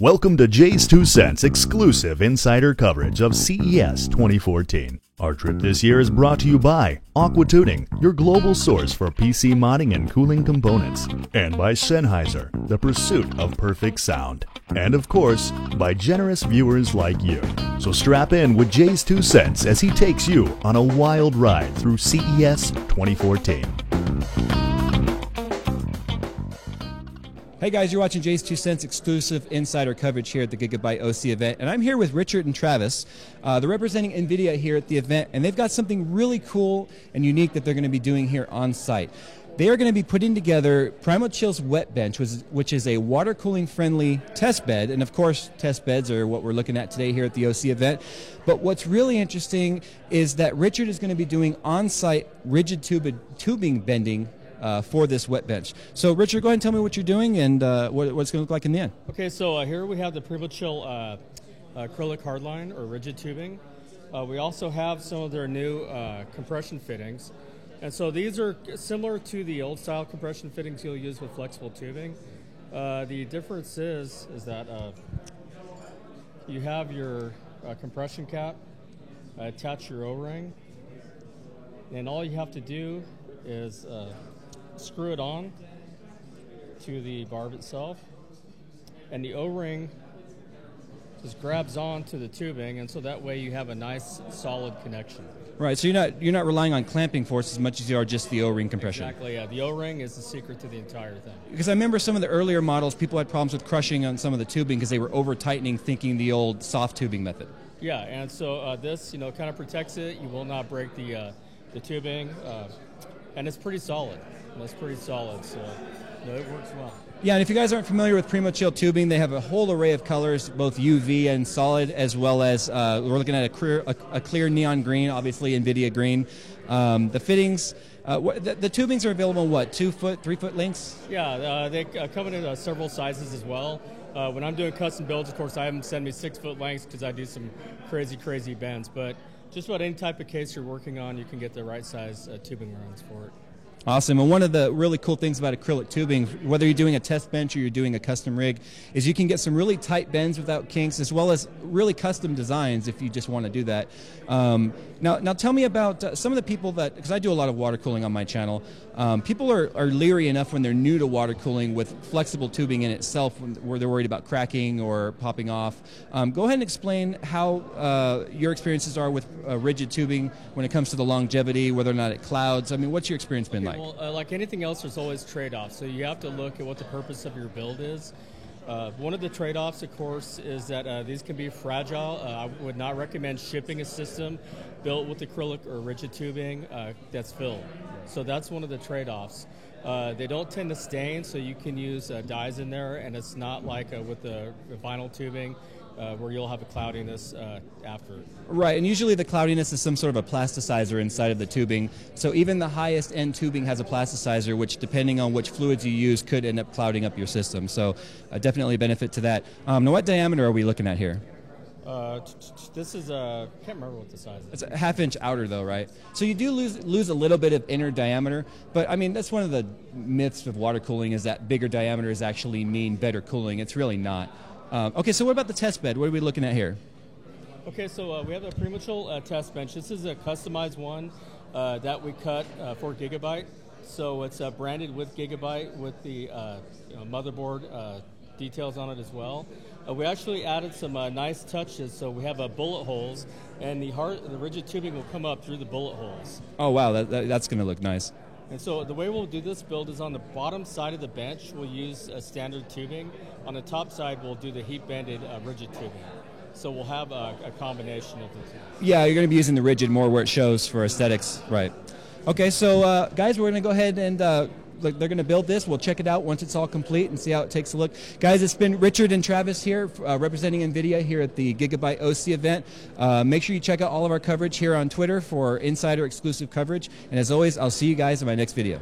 Welcome to JayzTwoCents exclusive insider coverage of CES 2014. Our trip this year is brought to you by Aqua Tuning, your global source for PC modding and cooling components, and by Sennheiser, the pursuit of perfect sound, and of course, by generous viewers like you. So strap in with JayzTwoCents as he takes you on a wild ride through CES 2014. Hey guys, you're watching JayzTwoCents exclusive insider coverage here at the Gigabyte OC event, and I'm here with Richard and Travis. They're representing NVIDIA here at the event, and they've got something really cool and unique that they're going to be doing here on site. They are going to be putting together PrimoChill's Wet Bench, which is a water cooling friendly test bed, and of course test beds are what we're looking at today here at the OC event. But what's really interesting is that Richard is going to be doing on-site rigid tubing bending for this wet bench. So Richard, go ahead and tell me what you're doing and what it's going to look like in the end. Okay, so here we have the PrimoChill acrylic hardline or rigid tubing. We also have some of their new compression fittings. And so these are similar to the old style compression fittings you'll use with flexible tubing. The difference is that you have your compression cap, attach your O-ring, and all you have to do is screw it on to the barb itself, and the O-ring just grabs on to the tubing, and so that way you have a nice solid connection. Right, so you're not relying on clamping force as much as you are just the O-ring compression. Exactly, yeah. The O-ring is the secret to the entire thing. Because I remember some of the earlier models, people had problems with crushing on some of the tubing because they were over-tightening, thinking the old soft tubing method. Yeah, and so this, kind of protects it. You will not break the tubing, and it's pretty solid. That's pretty solid, so it works well. Yeah, and if you guys aren't familiar with PrimoChill tubing, they have a whole array of colors, both UV and solid, as well as we're looking at a clear neon green, obviously NVIDIA green. The fittings, the tubings are available in what, 2 foot, 3 foot lengths? Yeah, they come in several sizes as well. When I'm doing custom builds, of course, I have them send me 6 foot lengths because I do some crazy bends. But just about any type of case you're working on, you can get the right size tubing runs for it. Awesome, and one of the really cool things about acrylic tubing, whether you're doing a test bench or you're doing a custom rig, is you can get some really tight bends without kinks, as well as really custom designs if you just want to do that. Now tell me about some of the people that, because I do a lot of water cooling on my channel, people are leery enough when they're new to water cooling with flexible tubing in itself, where they're worried about cracking or popping off. Go ahead and explain how your experiences are with rigid tubing when it comes to the longevity, whether or not it clouds. I mean, what's your experience been like? Well, like anything else, there's always trade-offs. So you have to look at what the purpose of your build is. One of the trade-offs, of course, is that these can be fragile. I would not recommend shipping a system built with acrylic or rigid tubing that's filled. So that's one of the trade-offs. They don't tend to stain, so you can use dyes in there, and it's not like with the vinyl tubing where you'll have a cloudiness after. Right, and usually the cloudiness is some sort of a plasticizer inside of the tubing. So even the highest end tubing has a plasticizer, which depending on which fluids you use could end up clouding up your system. So definitely a benefit to that. Now what diameter are we looking at here? This is I can't remember what the size is. It's a ½ inch outer though, right? So you do lose a little bit of inner diameter, but I mean that's one of the myths of water cooling, is that bigger diameters actually mean better cooling. It's really not. Okay, so what about the test bed? What are we looking at here? Okay, so we have a PrimoChill test bench. This is a customized one that we cut for Gigabyte. So it's branded with Gigabyte with the motherboard details on it as well. We actually added some nice touches. So we have bullet holes, and the rigid tubing will come up through the bullet holes. Oh wow, that's going to look nice. And so the way we'll do this build is on the bottom side of the bench, we'll use a standard tubing. On the top side, we'll do the heat-bended rigid tubing. So we'll have a combination of the two. Yeah, you're going to be using the rigid more where it shows for aesthetics, right? Okay, so guys, we're going to go ahead and they're going to build this. We'll check it out once it's all complete and see how it takes a look. Guys, it's been Richard and Travis here representing NVIDIA here at the Gigabyte OC event. Make sure you check out all of our coverage here on Twitter for insider exclusive coverage. And as always, I'll see you guys in my next video.